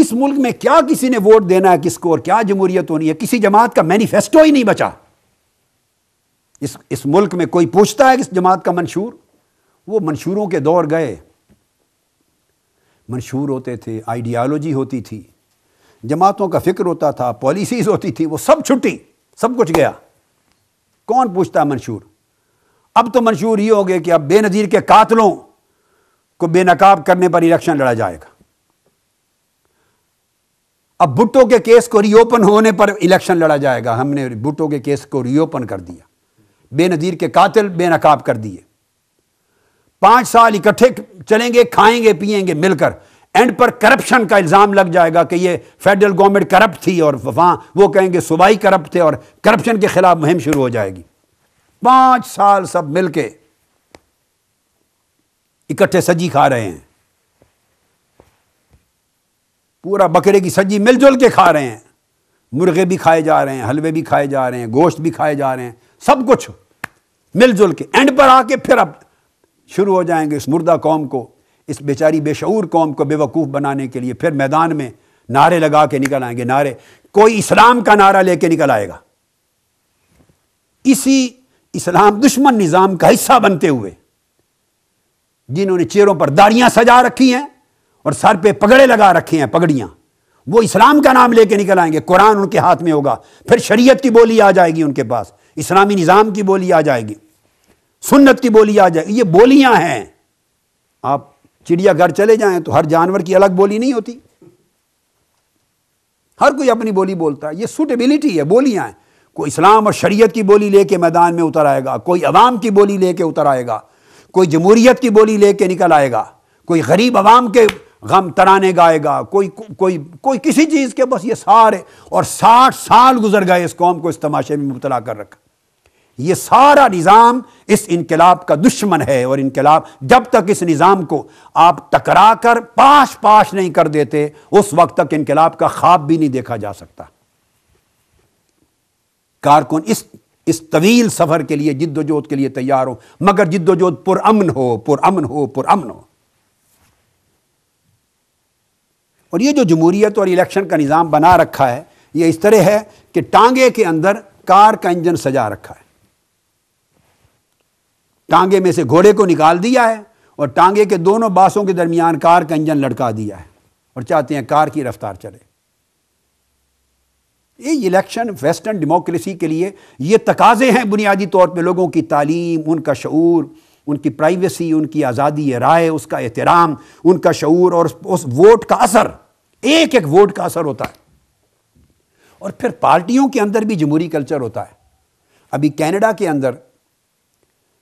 اس ملک میں کیا کسی نے ووٹ دینا ہے کس کو اور کیا جمہوریت ہونی ہے، کسی جماعت کا مینیفیسٹو ہی نہیں بچا۔ اس ملک میں کوئی پوچھتا ہے کہ اس جماعت کا منشور؟ وہ منشوروں کے دور گئے، منشور ہوتے تھے، آئیڈیالوجی ہوتی تھی، جماعتوں کا فکر ہوتا تھا، پالیسیز ہوتی تھی، وہ سب چھٹی، سب کچھ گیا۔ کون پوچھتا ہے منشور؟ اب تو منشور یہ ہو گئے کہ اب بے نظیر کے قاتلوں کو بے نقاب کرنے پر الیکشن لڑا جائے گا، اب بھٹو کے کیس کو ری اوپن ہونے پر الیکشن لڑا جائے گا۔ ہم نے بھٹو کے کیس کو ری اوپن کر دیا، بے نظیر کے قاتل بے نقاب کر دیے، 5 سال اکٹھے چلیں گے، کھائیں گے پیئیں گے مل کر، اینڈ پر کرپشن کا الزام لگ جائے گا کہ یہ فیڈرل گورنمنٹ کرپٹ تھی، اور وہاں وہ کہیں گے صوبائی کرپٹ تھے، اور کرپشن کے خلاف مہم شروع ہو جائے گی۔ 5 سال سب مل کے اکٹھے سجی کھا رہے ہیں، پورا بکرے کی سجی مل جل کے کھا رہے ہیں، مرغے بھی کھائے جا رہے ہیں، حلوے بھی کھائے جا رہے ہیں، گوشت بھی کھائے جا رہے ہیں، سب کچھ مل جل کے، اینڈ پر آ کے پھر اب شروع ہو جائیں گے اس مردہ قوم کو، اس بیچاری بے شعور قوم کو بے وقوف بنانے کے لیے پھر میدان میں نعرے لگا کے نکل آئیں گے۔ نعرے، کوئی اسلام کا نعرہ لے کے نکل آئے گا، اسی اسلام دشمن نظام کا حصہ بنتے ہوئے، جنہوں نے چہروں پر داڑیاں سجا رکھی ہیں اور سر پہ پگڑے لگا رکھے ہیں، پگڑیاں، وہ اسلام کا نام لے کے نکل آئیں گے۔ قرآن ان کے ہاتھ میں ہوگا، پھر شریعت کی بولی آ جائے گی ان کے پاس، اسلامی نظام کی بولی آ جائے گی، سنت کی بولی آ جائے گی۔ یہ بولیاں ہیں۔ آپ چڑیا گھر چلے جائیں تو ہر جانور کی الگ بولی نہیں ہوتی، ہر کوئی اپنی بولی بولتا ہے، یہ سوٹیبلٹی ہے، بولیاں ہیں۔ کوئی اسلام اور شریعت کی بولی لے کے میدان میں اتر آئے گا، کوئی عوام کی بولی لے کے اتر آئے گا، کوئی جمہوریت کی بولی لے کے نکل آئے گا، کوئی غریب عوام کے غم ترانے گائے گا، کوئی کسی چیز کے، بس یہ سارے، اور 60 سال گزر گئے اس قوم کو اس تماشے میں مبتلا کر رکھا۔ یہ سارا نظام اس انقلاب کا دشمن ہے، اور انقلاب جب تک اس نظام کو آپ ٹکرا کر پاش نہیں کر دیتے، اس وقت تک انقلاب کا خواب بھی نہیں دیکھا جا سکتا۔ کارکن اس طویل سفر کے لیے جد و جہد کے لیے تیار ہو، مگر جد و جہد پرامن ہو، پرامن ہو، پرامن ہو۔ اور یہ جو جمہوریت اور الیکشن کا نظام بنا رکھا ہے، یہ اس طرح ہے کہ ٹانگے کے اندر کار کا انجن سجا رکھا ہے، ٹانگے میں سے گھوڑے کو نکال دیا ہے اور ٹانگے کے دونوں باسوں کے درمیان کار کا انجن لٹکا دیا ہے، اور چاہتے ہیں کار کی رفتار چلے۔ یہ الیکشن ویسٹرن ڈیموکریسی کے لیے یہ تقاضے ہیں بنیادی طور پہ، لوگوں کی تعلیم، ان کا شعور، ان کی پرائیویسی، ان کی آزادی رائے، اس کا احترام، ان کا شعور، اور اس ووٹ کا اثر، ایک ایک ووٹ کا اثر ہوتا ہے۔ اور پھر پارٹیوں کے اندر بھی جمہوری کلچر ہوتا ہے۔ ابھی کینیڈا کے اندر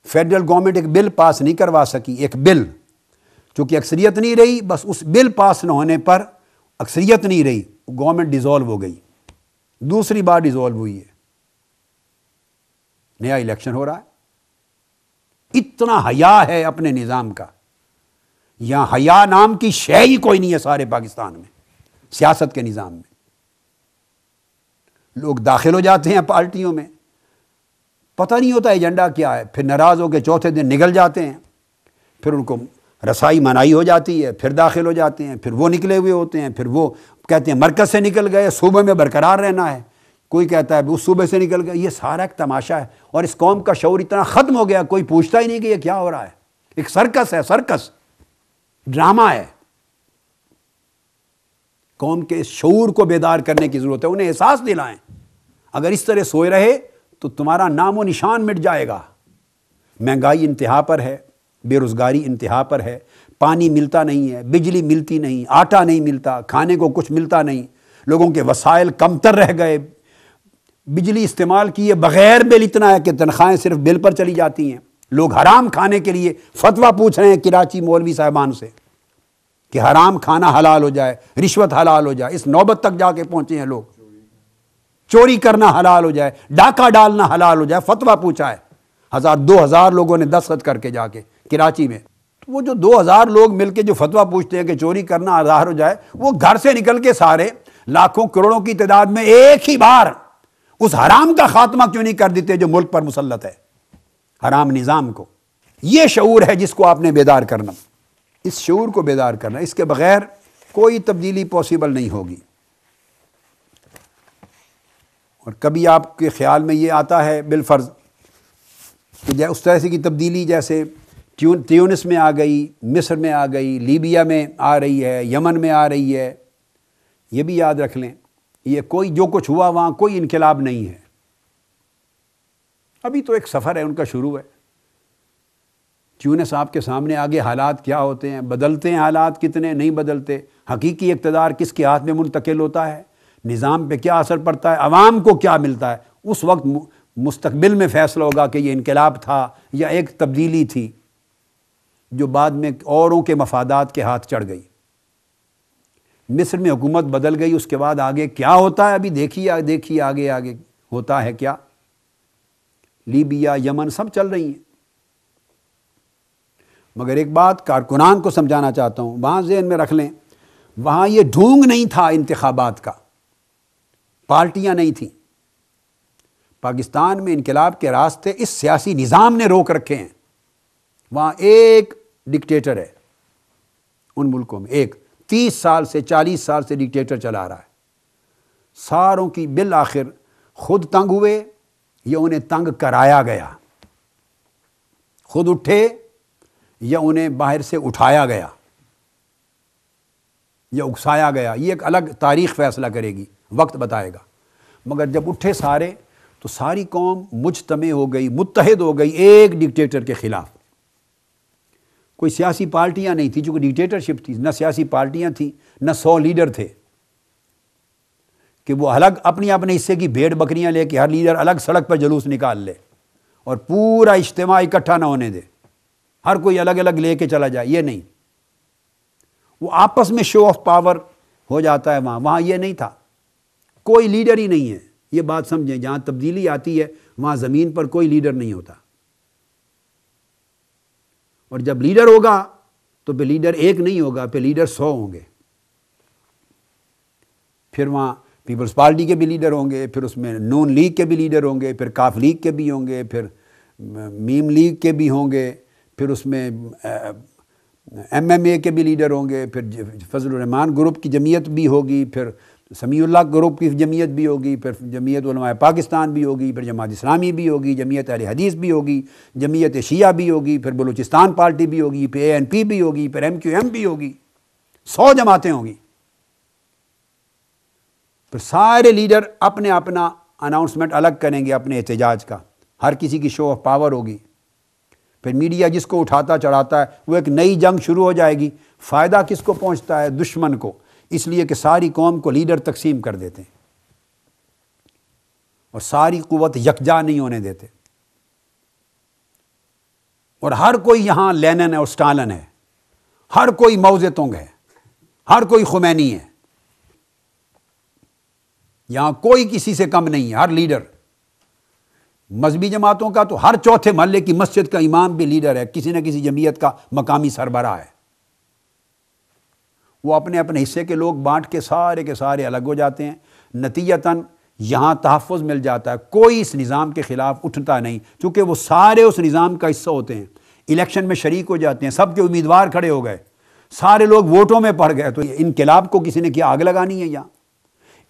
فیڈرل گورنمنٹ ایک بل پاس نہیں کروا سکی، ایک بل، چونکہ اکثریت نہیں رہی، بس اس بل پاس نہ ہونے پر اکثریت نہیں رہی، گورنمنٹ ڈیزالو ہو گئی، دوسری بار ڈیزالو ہوئی ہے، نیا الیکشن ہو رہا ہے۔ اتنا حیا ہے اپنے نظام کا، یہاں حیا نام کی شے ہی کوئی نہیں ہے سارے پاکستان میں، سیاست کے نظام میں۔ لوگ داخل ہو جاتے ہیں پارٹیوں میں، پتہ نہیں ہوتا ایجنڈا کیا ہے، پھر ناراض ہو کے چوتھے دن نکل جاتے ہیں، پھر ان کو رسائی منائی ہو جاتی ہے، پھر داخل ہو جاتے ہیں، پھر وہ نکلے ہوئے ہوتے ہیں، پھر وہ کہتے ہیں مرکز سے نکل گئے، صوبے میں برقرار رہنا ہے، کوئی کہتا ہے اس صوبے سے نکل گئے۔ یہ سارا ایک تماشا ہے، اور اس قوم کا شعور اتنا ختم ہو گیا، کوئی پوچھتا ہی نہیں کہ یہ کیا ہو رہا ہے۔ ایک سرکس ہے، سرکس ڈرامہ ہے۔ قوم کے اس شعور کو بیدار کرنے کی ضرورت ہے، انہیں احساس دلائیں۔ اگر اس طرح سوئے رہے تو تمہارا نام و نشان مٹ جائے گا۔ مہنگائی انتہا پر ہے، بے روزگاری انتہا پر ہے، پانی ملتا نہیں ہے، بجلی ملتی نہیں، آٹا نہیں ملتا، کھانے کو کچھ ملتا نہیں، لوگوں کے وسائل کمتر رہ گئے، بجلی استعمال کیے بغیر بل اتنا ہے کہ تنخواہیں صرف بل پر چلی جاتی ہیں۔ لوگ حرام کھانے کے لیے فتویٰ پوچھ رہے ہیں کراچی مولوی صاحبان سے کہ حرام کھانا حلال ہو جائے، رشوت حلال ہو جائے۔ اس نوبت تک جا کے پہنچے ہیں لوگ، چوری کرنا حلال ہو جائے، ڈاکہ ڈالنا حلال ہو جائے، فتویٰ پوچھا ہے۔ 1000 لوگوں نے دستخط کر کے جا کے کراچی میں، تو وہ جو 2000 لوگ مل کے جو فتویٰ پوچھتے ہیں کہ چوری کرنا حلال ہو جائے، وہ گھر سے نکل کے سارے لاکھوں کروڑوں کی تعداد میں ایک ہی بار اس حرام کا خاتمہ کیوں نہیں کر دیتے جو ملک پر مسلط ہے، حرام نظام کو۔ یہ شعور ہے جس کو آپ نے بیدار کرنا، اس شعور کو بیدار کرنا۔ اس کے بغیر کوئی تبدیلی پاسبل نہیں ہوگی۔ اور کبھی آپ کے خیال میں یہ آتا ہے بالفرض کہ اس طرح سے کی تبدیلی جیسے تیونس میں آ گئی، مصر میں آ گئی، لیبیا میں آ رہی ہے، یمن میں آ رہی ہے، یہ بھی یاد رکھ لیں، یہ کوئی جو کچھ ہوا وہاں کوئی انقلاب نہیں ہے، ابھی تو ایک سفر ہے ان کا شروع ہے۔ تیونس آپ کے سامنے آگے حالات کیا ہوتے ہیں، بدلتے ہیں حالات کتنے، نہیں بدلتے، حقیقی اقتدار کس کے ہاتھ میں منتقل ہوتا ہے، نظام پہ کیا اثر پڑتا ہے، عوام کو کیا ملتا ہے، اس وقت مستقبل میں فیصلہ ہوگا کہ یہ انقلاب تھا یا ایک تبدیلی تھی جو بعد میں اوروں کے مفادات کے ہاتھ چڑھ گئی۔ مصر میں حکومت بدل گئی، اس کے بعد آگے کیا ہوتا ہے ابھی دیکھیے آگے ہوتا ہے کیا۔ لیبیا، یمن سب چل رہی ہیں۔ مگر ایک بات کارکنان کو سمجھانا چاہتا ہوں، وہاں ذہن میں رکھ لیں، وہاں یہ ڈھونگ نہیں تھا انتخابات کا، پارٹیاں نہیں تھیں۔ پاکستان میں انقلاب کے راستے اس سیاسی نظام نے روک رکھے ہیں۔ وہاں ایک ڈکٹیٹر ہے، ان ملکوں میں ایک 30 سال سے 40 سال سے ڈکٹیٹر چلا رہا ہے۔ ساروں کی بالآخر خود تنگ ہوئے یا انہیں تنگ کرایا گیا، خود اٹھے یا انہیں باہر سے اٹھایا گیا یا اکسایا گیا، یہ ایک الگ تاریخ فیصلہ کرے گی، وقت بتائے گا۔ مگر جب اٹھے سارے تو ساری قوم مجتمع ہو گئی، متحد ہو گئی ایک ڈکٹیٹر کے خلاف۔ کوئی سیاسی پارٹیاں نہیں تھیں، چونکہ ڈکٹیٹرشپ تھی، نہ سیاسی پارٹیاں تھیں، نہ 100 لیڈر تھے کہ وہ الگ اپنے حصے کی بھیڑ بکریاں لے کے ہر لیڈر الگ سڑک پر جلوس نکال لے اور پورا اجتماع اکٹھا نہ ہونے دے، ہر کوئی الگ الگ لے کے چلا جائے، یہ نہیں۔ وہ آپس میں شو آف پاور ہو جاتا ہے وہاں یہ نہیں تھا، کوئی لیڈر ہی نہیں ہے۔ یہ بات سمجھیں، جہاں تبدیلی آتی ہے وہاں زمین پر کوئی لیڈر نہیں ہوتا، اور جب لیڈر ہوگا تو پھر لیڈر ایک نہیں ہوگا، پھر لیڈر 100 ہوں گے۔ پھر وہاں پیپلز پارٹی کے بھی لیڈر ہوں گے، پھر اس میں نون لیگ کے بھی لیڈر ہوں گے، پھر کاف لیگ کے بھی ہوں گے، پھر میم لیگ کے بھی ہوں گے، پھر اس میں MMA کے بھی لیڈر ہوں گے، پھر فضل الرحمان گروپ کی جمعیت بھی ہوگی، پھر سمیع اللہ گروپ کی جمعیت بھی ہوگی، پھر جمعیت علماء پاکستان بھی ہوگی، پھر جماعت اسلامی بھی ہوگی، جمعیت اہل حدیث بھی ہوگی، جمعیت شیعہ بھی ہوگی، پھر بلوچستان پارٹی بھی ہوگی، پھر ANP بھی ہوگی، پھر MQM بھی ہوگی، 100 جماعتیں ہوں گی۔ پھر سارے لیڈر اپنا اناؤنسمنٹ الگ کریں گے اپنے احتجاج کا، ہر کسی کی شو آف پاور ہوگی۔ پھر میڈیا جس کو اٹھاتا چڑھاتا ہے، وہ ایک نئی جنگ شروع ہو جائے گی۔ فائدہ کس کو پہنچتا ہے؟ دشمن کو، اس لیے کہ ساری قوم کو لیڈر تقسیم کر دیتے ہیں اور ساری قوت یکجا نہیں ہونے دیتے، اور ہر کوئی یہاں لینن اور سٹالن ہے، ہر کوئی ماؤ زے تونگ ہے، ہر کوئی خمینی ہے، یہاں کوئی کسی سے کم نہیں ہے، ہر لیڈر۔ مذہبی جماعتوں کا تو ہر چوتھے محلے کی مسجد کا امام بھی لیڈر ہے، کسی نہ کسی جمعیت کا مقامی سربراہ ہے۔ وہ اپنے حصے کے لوگ بانٹ کے سارے الگ ہو جاتے ہیں، نتیجتاً یہاں تحفظ مل جاتا ہے، کوئی اس نظام کے خلاف اٹھتا نہیں، چونکہ وہ سارے اس نظام کا حصہ ہوتے ہیں، الیکشن میں شریک ہو جاتے ہیں، سب کے امیدوار کھڑے ہو گئے، سارے لوگ ووٹوں میں پڑ گئے۔ تو انقلاب کو کسی نے کیا آگ لگانی ہے؟ یہاں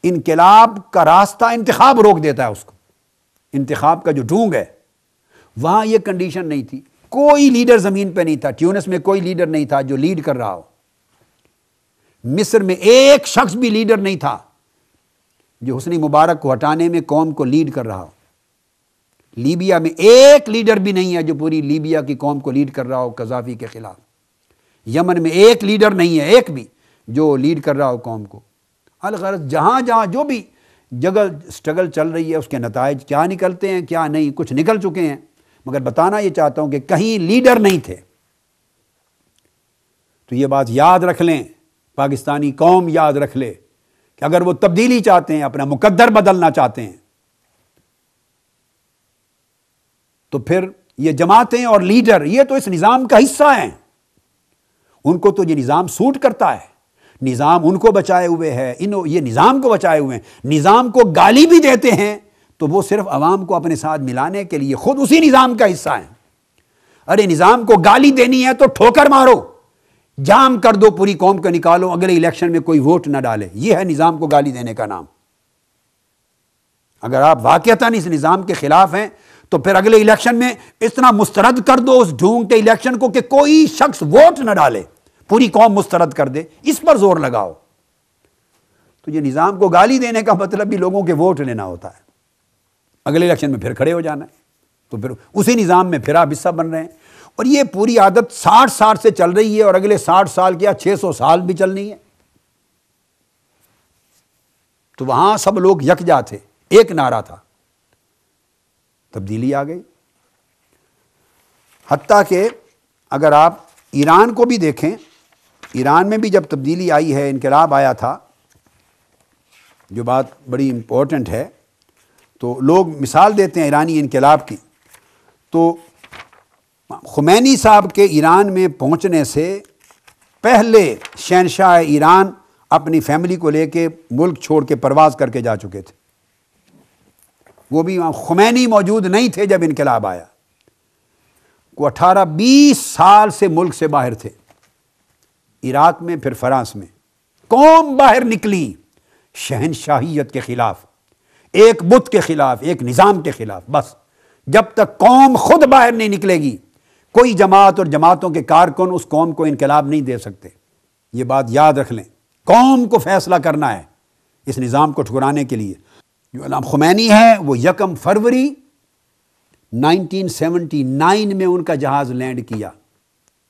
انقلاب کا راستہ انتخاب روک دیتا ہے اس کو، انتخاب کا جو ڈھونگ ہے۔ وہاں یہ کنڈیشن نہیں تھی، کوئی لیڈر زمین پہ نہیں تھا، ٹیونس میں کوئی لیڈر نہیں تھا جو لیڈ کر رہا ہو، مصر میں ایک شخص بھی لیڈر نہیں تھا جو حسنی مبارک کو ہٹانے میں قوم کو لیڈ کر رہا ہو، لیبیا میں ایک لیڈر بھی نہیں ہے جو پوری لیبیا کی قوم کو لیڈ کر رہا ہو قذافی کے خلاف، یمن میں ایک لیڈر نہیں ہے، ایک بھی جو لیڈ کر رہا ہو قوم کو۔ الغرض جہاں جو بھی جگہ سٹرگل چل رہی ہے اس کے نتائج کیا نکلتے ہیں کیا نہیں، کچھ نکل چکے ہیں، مگر بتانا یہ چاہتا ہوں کہ کہیں لیڈر نہیں تھے۔ تو یہ بات یاد رکھ لیں، پاکستانی قوم یاد رکھ لے کہ اگر وہ تبدیلی چاہتے ہیں، اپنا مقدر بدلنا چاہتے ہیں، تو پھر یہ جماعتیں اور لیڈر یہ تو اس نظام کا حصہ ہیں، ان کو تو یہ نظام سوٹ کرتا ہے، نظام ان کو بچائے ہوئے ہے، یہ نظام کو بچائے ہوئے ہیں، نظام کو گالی بھی دیتے ہیں تو وہ صرف عوام کو اپنے ساتھ ملانے کے لیے خود اسی نظام کا حصہ ہیں۔ ارے نظام کو گالی دینی ہے تو ٹھوکر مارو، جام کر دو، پوری قوم کو نکالو، اگلے الیکشن میں کوئی ووٹ نہ ڈالے. یہ ہے نظام کو گالی دینے کا نام. اگر آپ واقعتاً اس نظام کے خلاف ہیں تو پھر اگلے الیکشن میں اتنا مسترد کر دو اس ڈھونگتے الیکشن کو کہ کوئی شخص ووٹ نہ ڈالے، پوری قوم مسترد کر دے، اس پر زور لگاؤ. تو یہ نظام کو گالی دینے کا مطلب بھی لوگوں کے ووٹ لینا ہوتا ہے. اگلے الیکشن میں پھر کھڑے ہو جانا ہے، تو پھر اسی نظام میں پھر آپ حصہ بن رہے ہیں. اور یہ پوری عادت 60 سال سے چل رہی ہے، اور اگلے 60 سال کیا 600 سال بھی چلنی ہے. تو وہاں سب لوگ یکجا تھے، ایک نعرہ تھا. تبدیلی آ گئی. حتیٰ کہ اگر آپ ایران کو بھی دیکھیں، ایران میں بھی جب تبدیلی آئی ہے، انقلاب آیا تھا، جو بات بڑی امپورٹنٹ ہے، تو لوگ مثال دیتے ہیں ایرانی انقلاب کی. تو خمینی صاحب کے ایران میں پہنچنے سے پہلے شہنشاہ ایران اپنی فیملی کو لے کے ملک چھوڑ کے پرواز کر کے جا چکے تھے. وہ بھی خمینی موجود نہیں تھے جب انقلاب آیا. وہ 18-20 سال سے ملک سے باہر تھے، عراق میں، پھر فرانس میں. قوم باہر نکلی شہنشاہیت کے خلاف، ایک بت کے خلاف، ایک نظام کے خلاف. بس جب تک قوم خود باہر نہیں نکلے گی، کوئی جماعت اور جماعتوں کے کارکن اس قوم کو انقلاب نہیں دے سکتے. یہ بات یاد رکھ لیں. قوم کو فیصلہ کرنا ہے اس نظام کو ٹھکرانے کے لیے. جو علامہ خمینی ہے وہ 1 فروری 1979 میں ان کا جہاز لینڈ کیا.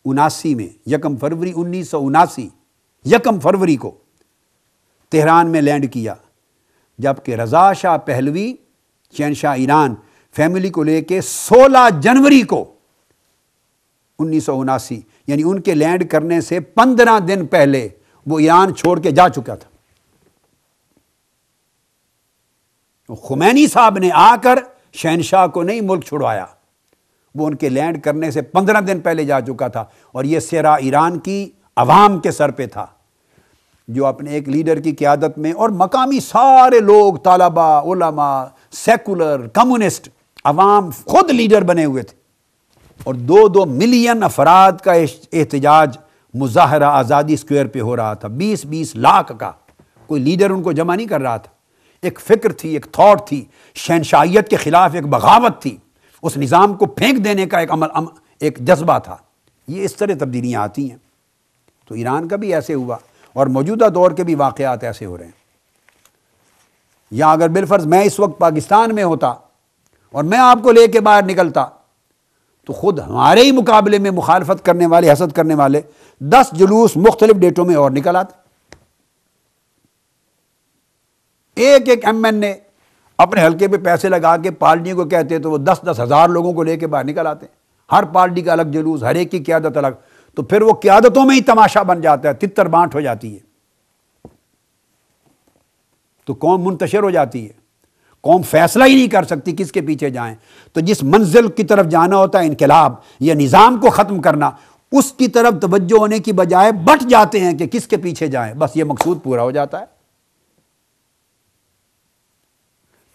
79 میں، 1 فروری 1979، 1 فروری کو تہران میں لینڈ کیا. جبکہ رضا شاہ پہلوی شہنشاہ ایران فیملی کو لے کے 16 جنوری کو 1979، یعنی ان کے لینڈ کرنے سے 15 دن پہلے وہ ایران چھوڑ کے جا چکا تھا. خمینی صاحب نے آ کر شہنشاہ کو نہیں ملک چھڑوایا، وہ ان کے لینڈ کرنے سے 15 دن پہلے جا چکا تھا. اور یہ سیرا ایران کی عوام کے سر پہ تھا، جو اپنے ایک لیڈر کی قیادت میں، اور مقامی سارے لوگ، طلباء، علماء، سیکولر، کمیونسٹ، عوام خود لیڈر بنے ہوئے تھے. اور 2 ملین افراد کا احتجاج، مظاہرہ آزادی اسکوائر پہ ہو رہا تھا. 20 لاکھ کا. کوئی لیڈر ان کو جمع نہیں کر رہا تھا. ایک فکر تھی، ایک تھاٹ تھی، شہنشاہیت کے خلاف ایک بغاوت تھی، اس نظام کو پھینک دینے کا ایک جذبہ تھا. یہ اس طرح تبدیلیاں آتی ہیں. تو ایران کا بھی ایسے ہوا، اور موجودہ دور کے بھی واقعات ایسے ہو رہے ہیں. یا اگر بالفرض میں اس وقت پاکستان میں ہوتا اور میں آپ کو لے کے باہر نکلتا، تو خود ہمارے ہی مقابلے میں مخالفت کرنے والے، حسد کرنے والے 10 جلوس مختلف ڈیٹوں میں اور نکل آتے. ایک ایم این اے اپنے حلقے پہ پیسے لگا کے پارٹیوں کو کہتے تو وہ 10 ہزار لوگوں کو لے کے باہر نکل آتے. ہر پارٹی کا الگ جلوس، ہر ایک کی قیادت الگ. تو پھر وہ قیادتوں میں ہی تماشا بن جاتا ہے، تتر بانٹ ہو جاتی ہے. تو قوم منتشر ہو جاتی ہے، قوم فیصلہ ہی نہیں کر سکتی کس کے پیچھے جائیں. تو جس منزل کی طرف جانا ہوتا ہے انقلاب یا نظام کو ختم کرنا، اس کی طرف توجہ ہونے کی بجائے بٹ جاتے ہیں کہ کس کے پیچھے جائیں. بس یہ مقصود پورا ہو جاتا ہے.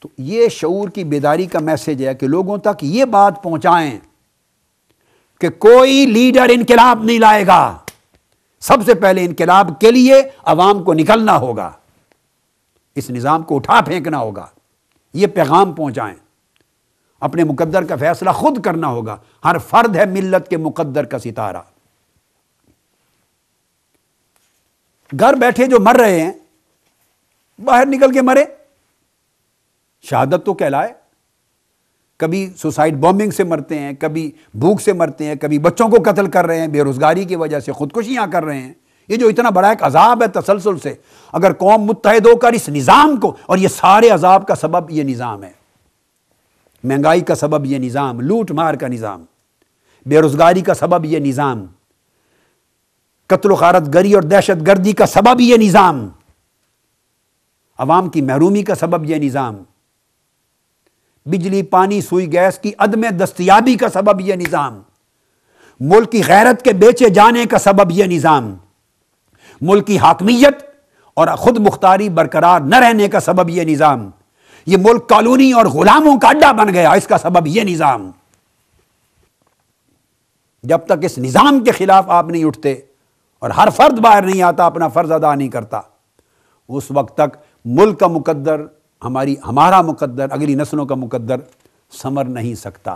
تو یہ شعور کی بیداری کا میسج ہے کہ لوگوں تک یہ بات پہنچائیں کہ کوئی لیڈر انقلاب نہیں لائے گا. سب سے پہلے انقلاب کے لیے عوام کو نکلنا ہوگا، اس نظام کو اٹھا پھینکنا ہوگا. یہ پیغام پہنچائیں. اپنے مقدر کا فیصلہ خود کرنا ہوگا. ہر فرد ہے ملت کے مقدر کا ستارہ. گھر بیٹھے جو مر رہے ہیں، باہر نکل کے مرے، شہادت تو کہلائے. کبھی سوسائڈ بومبنگ سے مرتے ہیں، کبھی بھوک سے مرتے ہیں، کبھی بچوں کو قتل کر رہے ہیں، بے روزگاری کی وجہ سے خودکشیاں کر رہے ہیں. یہ جو اتنا بڑا ایک عذاب ہے تسلسل سے، اگر قوم متحد ہو کر اس نظام کو، اور یہ سارے عذاب کا سبب یہ نظام ہے، مہنگائی کا سبب یہ نظام، لوٹ مار کا نظام، بے روزگاری کا سبب یہ نظام، قتل و غارت گری اور دہشت گردی کا سبب یہ نظام، عوام کی محرومی کا سبب یہ نظام، بجلی، پانی، سوئی، گیس کی عدم دستیابی کا سبب یہ نظام، ملک کی غیرت کے بیچے جانے کا سبب یہ نظام، ملک کی حاکمیت اور خود مختاری برقرار نہ رہنے کا سبب یہ نظام، یہ ملک کالونی اور غلاموں کا اڈا بن گیا، اس کا سبب یہ نظام. جب تک اس نظام کے خلاف آپ نہیں اٹھتے اور ہر فرد باہر نہیں آتا، اپنا فرض ادا نہیں کرتا، اس وقت تک ملک کا مقدر، ہمارا مقدر، اگلی نسلوں کا مقدر ثمر نہیں سکتا۔